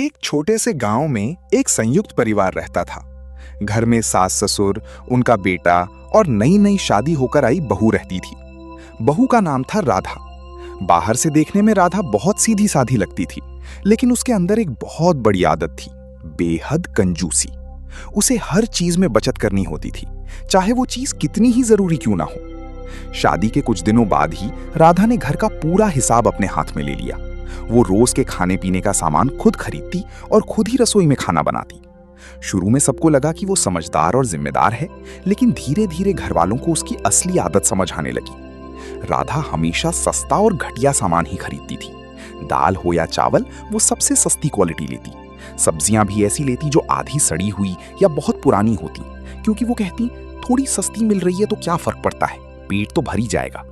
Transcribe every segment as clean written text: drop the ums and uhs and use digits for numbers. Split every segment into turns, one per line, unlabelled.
एक छोटे से गांव में एक संयुक्त परिवार रहता था। घर में सास ससुर, उनका बेटा और नई नई शादी होकर आई बहू रहती थी। बहू का नाम था राधा। बाहर से देखने में राधा बहुत सीधी साधी लगती थी, लेकिन उसके अंदर एक बहुत बड़ी आदत थी, बेहद कंजूसी। उसे हर चीज में बचत करनी होती थी, चाहे वो चीज कितनी ही जरूरी क्यों ना हो। शादी के कुछ दिनों बाद ही राधा ने घर का पूरा हिसाब अपने हाथ में ले लिया। वो रोज के खाने पीने का सामान खुद खरीदती और खुद ही रसोई में खाना बनाती। शुरू में सबको लगा कि वो समझदार और जिम्मेदार है, लेकिन धीरे धीरे घर वालों को उसकी असली आदत समझ आने लगी। राधा हमेशा सस्ता और घटिया सामान ही खरीदती थी। दाल हो या चावल, वो सबसे सस्ती क्वालिटी लेती। सब्जियां भी ऐसी लेती जो आधी सड़ी हुई या बहुत पुरानी होती, क्योंकि वो कहती थोड़ी सस्ती मिल रही है तो क्या फर्क पड़ता है, पेट तो भर ही जाएगा।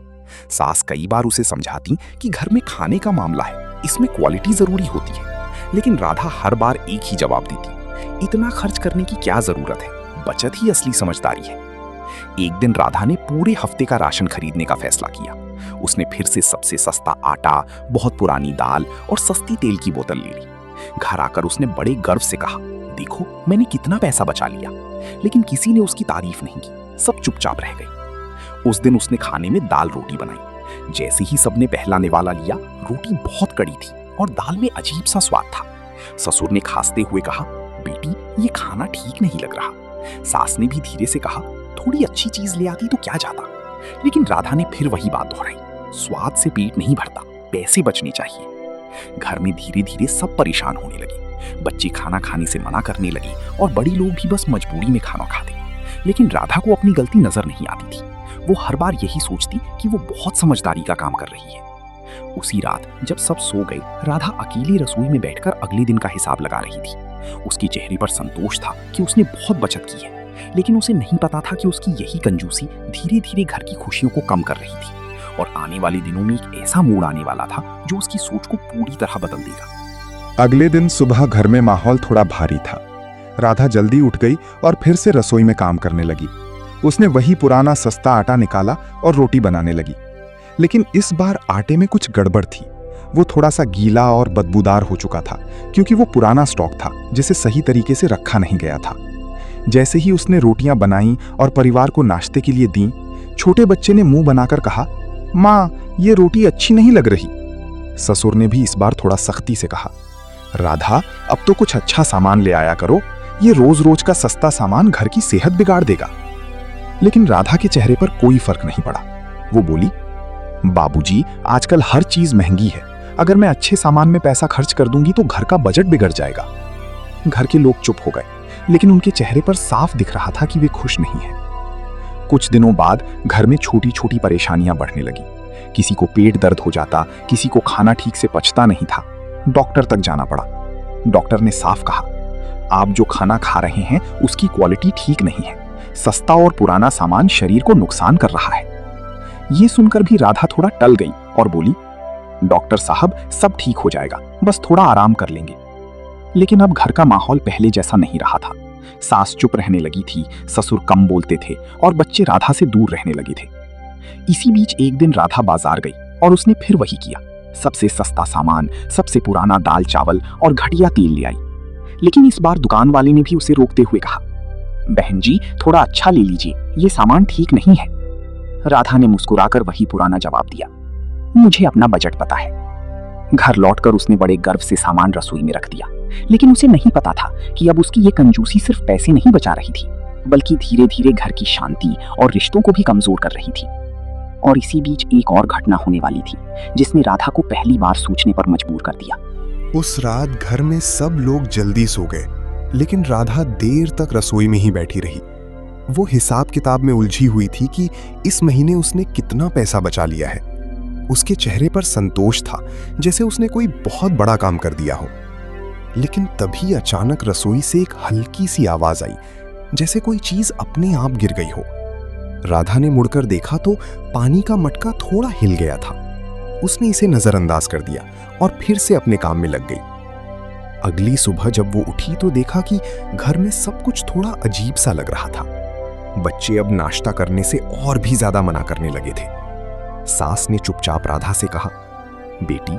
सास कई बार उसे समझाती कि घर में खाने का मामला है, इसमें क्वालिटी जरूरी होती है, लेकिन राधा हर बार एक ही जवाब देती, इतना खर्च करने की क्या जरूरत है, बचत ही असली समझदारी है। एक दिन राधा ने पूरे हफ्ते का राशन खरीदने का फैसला किया। उसने फिर से सबसे सस्ता आटा, बहुत पुरानी दाल और सस्ती तेल की बोतल ले ली। घर आकर उसने बड़े गर्व से कहा, देखो मैंने कितना पैसा बचा लिया। लेकिन किसी ने उसकी तारीफ नहीं की, सब चुपचाप रह गए। उस दिन उसने खाने में दाल रोटी बनाई। जैसे ही सबने पहला निवाला लिया, रोटी बहुत कड़ी थी और दाल में अजीब सा स्वाद था। ससुर ने खांसते हुए कहा, बेटी ये खाना ठीक नहीं लग रहा। सास ने भी धीरे से कहा, थोड़ी अच्छी चीज ले आती तो क्या जाता। लेकिन राधा ने फिर वही बात दोहराई, स्वाद से पेट नहीं भरता, पैसे बचने चाहिए। घर में धीरे धीरे सब परेशान होने लगे। बच्चे खाना खाने से मना करने लगे और बड़ी लोग भी बस मजबूरी में खाना खाते। लेकिन राधा को अपनी गलती नजर नहीं आती थी। वो हर बार यही सोचती कि वो बहुत समझदारी का काम कर रही है। उसी रात जब सब सो गए, राधा अकेली रसोई में बैठकर अगले दिन का हिसाब लगा रही थी। उसके चेहरे पर संतोष था कि उसने बहुत बचत की है, लेकिन उसे नहीं पता था कि उसकी यही कंजूसी धीरे धीरे घर की खुशियों को कम कर रही थी और आने वाले दिनों में एक ऐसा मोड़ आने वाला था जो उसकी सोच को पूरी तरह बदल देगा।
अगले दिन सुबह घर में माहौल थोड़ा भारी था। राधा जल्दी उठ गई और फिर से रसोई में काम करने लगी। उसने वही पुराना सस्ता आटा निकाला और रोटी बनाने लगी। लेकिन इस बार आटे में कुछ गड़बड़ थी। वो थोड़ा सा गीला और बदबूदार हो चुका था, क्योंकि वो पुराना स्टॉक था जिसे सही तरीके से रखा नहीं गया था। जैसे ही उसने रोटियां बनाई और परिवार को नाश्ते के लिए दी, छोटे बच्चे ने मुंह बनाकर कहा, माँ ये रोटी अच्छी नहीं लग रही। ससुर ने भी इस बार थोड़ा सख्ती से कहा, राधा अब तो कुछ अच्छा सामान ले आया करो, ये रोज रोज का सस्ता सामान घर की सेहत बिगाड़ देगा। लेकिन राधा के चेहरे पर कोई फर्क नहीं पड़ा। वो बोली, बाबूजी आजकल हर चीज महंगी है, अगर मैं अच्छे सामान में पैसा खर्च कर दूंगी तो घर का बजट बिगड़ जाएगा। घर के लोग चुप हो गए, लेकिन उनके चेहरे पर साफ दिख रहा था कि वे खुश नहीं हैं। कुछ दिनों बाद घर में छोटी छोटी परेशानियां बढ़ने लगी। किसी को पेट दर्द हो जाता, किसी को खाना ठीक से पचता नहीं था। डॉक्टर तक जाना पड़ा। डॉक्टर ने साफ कहा, आप जो खाना खा रहे हैं उसकी क्वालिटी ठीक नहीं है, सस्ता और पुराना सामान शरीर को नुकसान कर रहा है। ये सुनकर भी राधा थोड़ा टल गई और बोली, डॉक्टर साहब सब ठीक हो जाएगा, बस थोड़ा आराम कर लेंगे। लेकिन अब घर का माहौल पहले जैसा नहीं रहा था। सास चुप रहने लगी थी, ससुर कम बोलते थे और बच्चे राधा से दूर रहने लगे थे। इसी बीच एक दिन राधा बाजार गई और उसने फिर वही किया, सबसे सस्ता सामान, सबसे पुराना दाल चावल और घटिया तेल ले आई। लेकिन इस बार दुकान वाले ने भी उसे रोकते हुए कहा, बहन जी थोड़ा अच्छा ले लीजिए, ये सामान ठीक नहीं है। राधा ने मुस्कुराकर वही पुराना जवाब दिया, मुझे अपना बजट पता है। घर लौटकर उसने बड़े गर्व से सामान रसोई में रख दिया, लेकिन उसे नहीं पता था कि अब उसकी ये कंजूसी सिर्फ पैसे नहीं बचा रही थी, बल्कि धीरे धीरे घर की शांति और रिश्तों को भी कमजोर कर रही थी। और इसी बीच एक और घटना होने वाली थी जिसने राधा को पहली बार सोचने पर मजबूर कर दिया।
उस रात घर में सब लोग जल्दी सो गए, लेकिन राधा देर तक रसोई में ही बैठी रही। वो हिसाब किताब में उलझी हुई थी कि इस महीने उसने कितना पैसा बचा लिया है। उसके चेहरे पर संतोष था, जैसे उसने कोई बहुत बड़ा काम कर दिया हो। लेकिन तभी अचानक रसोई से एक हल्की सी आवाज आई, जैसे कोई चीज अपने आप गिर गई हो। राधा ने मुड़कर देखा तो पानी का मटका थोड़ा हिल गया था। उसने इसे नजरअंदाज कर दिया और फिर से अपने काम में लग गई। अगली सुबह जब वो उठी तो देखा कि घर में सब कुछ थोड़ा अजीब सा लग रहा था। बच्चे अब नाश्ता करने से और भी ज्यादा मना करने लगे थे। सास ने चुपचाप राधा से कहा, बेटी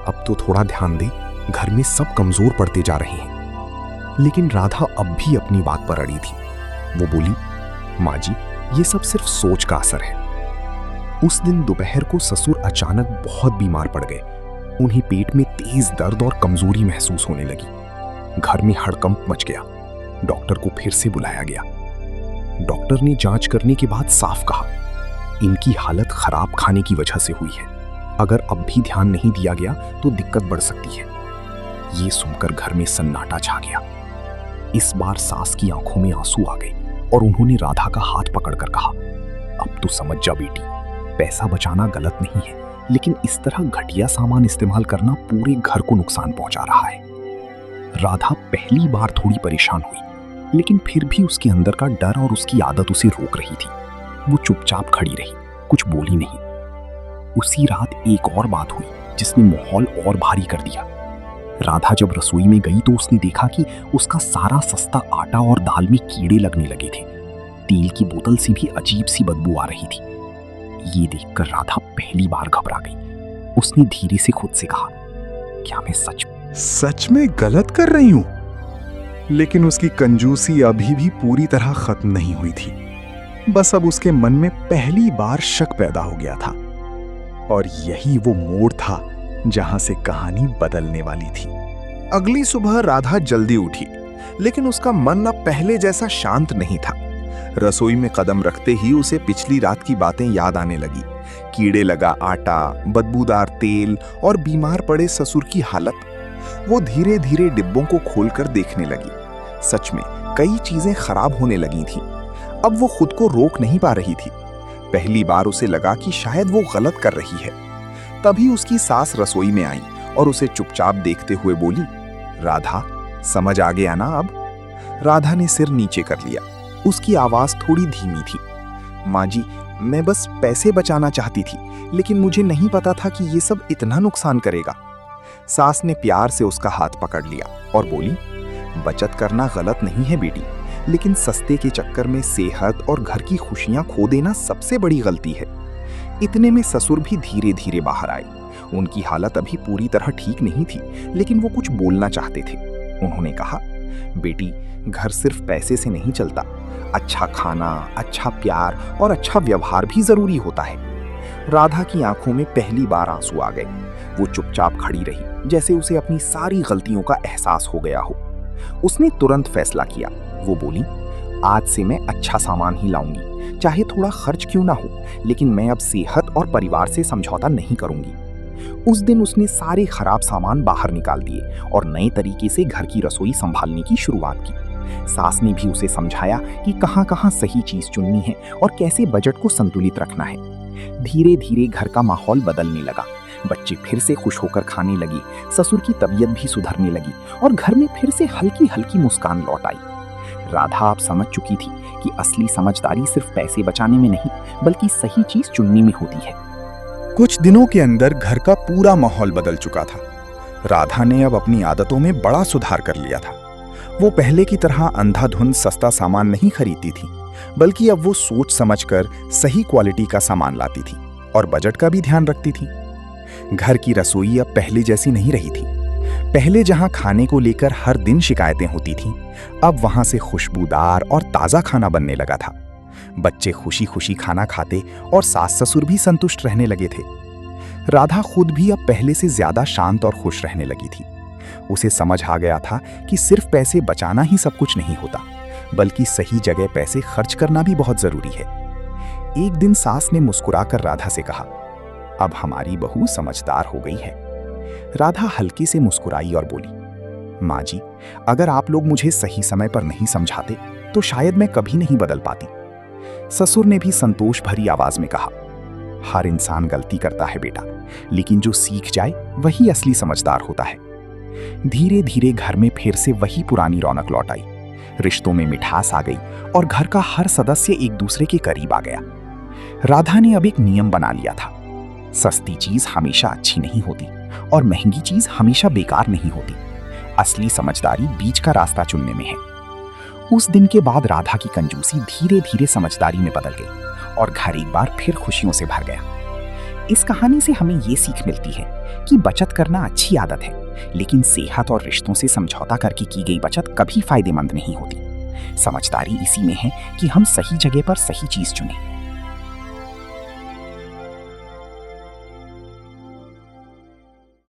अब तो थोड़ा ध्यान दे, घर में सब कमजोर पड़ते जा रहे हैं। लेकिन राधा अब भी अपनी बात पर अड़ी थी। वो बोली, माँ जी, ये सब सिर्फ सोच का असर है। उस दिन दोपहर को ससुर अचानक बहुत बीमार पड़ गए। उन्हें पेट में तेज दर्द और कमजोरी महसूस होने लगी। घर में हड़कंप मच गया। डॉक्टर को फिर से बुलाया गया। डॉक्टर ने जांच करने के बाद साफ कहा, इनकी हालत खराब खाने की वजह से हुई है। अगर अब भी ध्यान नहीं दिया गया तो दिक्कत बढ़ सकती है। ये सुनकर घर में सन्नाटा छा गया। इस बार सास की आंखों में आंसू आ गए और उन्होंने राधा का हाथ पकड़कर कहा, अब तो समझ जा बेटी, पैसा बचाना गलत नहीं है, लेकिन इस तरह घटिया सामान इस्तेमाल करना पूरे घर को नुकसान पहुंचा रहा है। राधा पहली बार थोड़ी परेशान हुई, लेकिन फिर भी उसके अंदर का डर और उसकी आदत उसे रोक रही थी। वो चुपचाप खड़ी रही, कुछ बोली नहीं। उसी रात एक और बात हुई जिसने माहौल और भारी कर दिया। राधा जब रसोई में गई तो उसने देखा कि उसका सारा सस्ता आटा और दाल में कीड़े लगने लगे थे। तेल की बोतल से भी अजीब सी बदबू आ रही थी। ये देखकर राधा पहली बार घबरा गई। उसने धीरे से खुद से कहा, क्या मैं
सच में गलत कर रही हूं? लेकिन उसकी कंजूसी अभी भी पूरी तरह खत्म नहीं हुई थी। बस अब उसके मन में पहली बार शक पैदा हो गया था, और यही वो मोड़ था जहां से कहानी बदलने वाली थी।
अगली सुबह राधा जल्दी उठी, लेकिन उसका मन अब पहले जैसा शांत नहीं था। रसोई में कदम रखते ही उसे पिछली रात की बातें याद आने लगी। कीड़े लगा आटा, बदबूदार तेल और बीमार पड़े ससुर की हालत। वो धीरे धीरे डिब्बों को खोलकर देखने लगी। सच में कई चीजें खराब होने लगी थीं। अब वो खुद को रोक नहीं पा रही थी। पहली बार उसे लगा कि शायद वो गलत कर रही है। तभी उसकी सास रसोई में आई और उसे चुपचाप देखते हुए बोली, राधा, समझ आ गया ना अब? राधा ने सिर नीचे कर लिया। उसकी आवाज थोड़ी धीमी थी। माँ जी, मैं बस पैसे बचाना चाहती थी, लेकिन मुझे नहीं पता था कि ये सब इतना नुकसान करेगा। सास ने प्यार से उसका हाथ पकड़ लिया और बोली, बचत करना गलत नहीं है बेटी, लेकिन सस्ते के चक्कर में सेहत और घर की खुशियां खो देना सबसे बड़ी गलती है। इतने में ससुर भी धीरे धीरे बाहर आए। उनकी हालत अभी पूरी तरह ठीक नहीं थी, लेकिन वो कुछ बोलना चाहते थे। उन्होंने कहा, बेटी, घर सिर्फ पैसे से नहीं चलता। अच्छा खाना, अच्छा प्यार और अच्छा व्यवहार भी जरूरी होता है। राधा की आंखों में पहली बार आंसू आ गए। वो चुपचाप खड़ी रही, जैसे उसे अपनी सारी गलतियों का एहसास हो गया हो। उसने तुरंत फैसला किया। वो बोली, आज से मैं अच्छा सामान ही लाऊंगी, चाहे थोड़ा खर्च क्यों ना हो, लेकिन मैं अब सेहत और परिवार से समझौता नहीं करूंगी। उस दिन उसने सारे खराब सामान बाहर निकाल दिए और नए तरीके से घर की रसोई संभालने की शुरुआत की। सास ने भी उसे समझाया कि कहाँ-कहाँ सही चीज चुननी है और कैसे बजट को संतुलित रखना है। धीरे धीरे घर का माहौल बदलने लगा। बच्चे फिर से खुश होकर खाने लगे, ससुर की तबीयत भी सुधरने लगी और घर में फिर से हल्की हल्की मुस्कान लौट आई। राधा अब समझ चुकी थी कि असली समझदारी सिर्फ पैसे बचाने में नहीं, बल्कि सही चीज चुनने में होती है।
कुछ दिनों के अंदर घर का पूरा माहौल बदल चुका था। राधा ने अब अपनी आदतों में बड़ा सुधार कर लिया था। वो पहले की तरह अंधाधुंध सस्ता सामान नहीं खरीदती थी, बल्कि अब वो सोच समझकर सही क्वालिटी का सामान लाती थी और बजट का भी ध्यान रखती थी। घर की रसोई अब पहले जैसी नहीं रही थी। पहले जहां खाने को लेकर हर दिन शिकायतें होती थीं, अब वहां से खुशबूदार और ताजा खाना बनने लगा था। बच्चे खुशी खुशी खाना खाते और सास ससुर भी संतुष्ट रहने लगे थे। राधा खुद भी अब पहले से ज्यादा शांत और खुश रहने लगी थी। उसे समझ आ गया था कि सिर्फ पैसे बचाना ही सब कुछ नहीं होता, बल्कि सही जगह पैसे खर्च करना भी बहुत जरूरी है। एक दिन सास ने मुस्कुराकर राधा से कहा, अब हमारी बहू समझदार हो गई है। राधा हल्के से मुस्कुराई और बोली, माँ जी, अगर आप लोग मुझे सही समय पर नहीं समझाते तो शायद मैं कभी नहीं बदल पाती। ससुर ने भी संतोष भरी आवाज में कहा, हर इंसान गलती करता है बेटा, लेकिन जो सीख जाए वही असली समझदार होता है। धीरे धीरे घर में फिर से वही पुरानी रौनक लौट आई। रिश्तों में मिठास आ गई और घर का हर सदस्य एक दूसरे के करीब आ गया। राधा ने अब एक नियम बना लिया था, सस्ती चीज हमेशा अच्छी नहीं होती और महंगी चीज हमेशा बेकार नहीं होती। असली समझदारी बीच का रास्ता चुनने में है। उस दिन के बाद राधा की कंजूसी धीरे धीरे समझदारी में बदल गई और घर एक बार फिर खुशियों से भर गया। इस कहानी से हमें ये सीख मिलती है कि बचत करना अच्छी आदत है,
लेकिन सेहत और रिश्तों से समझौता करके की गई बचत कभी फायदेमंद नहीं होती। समझदारी इसी में है कि हम सही जगह पर सही चीज चुनें।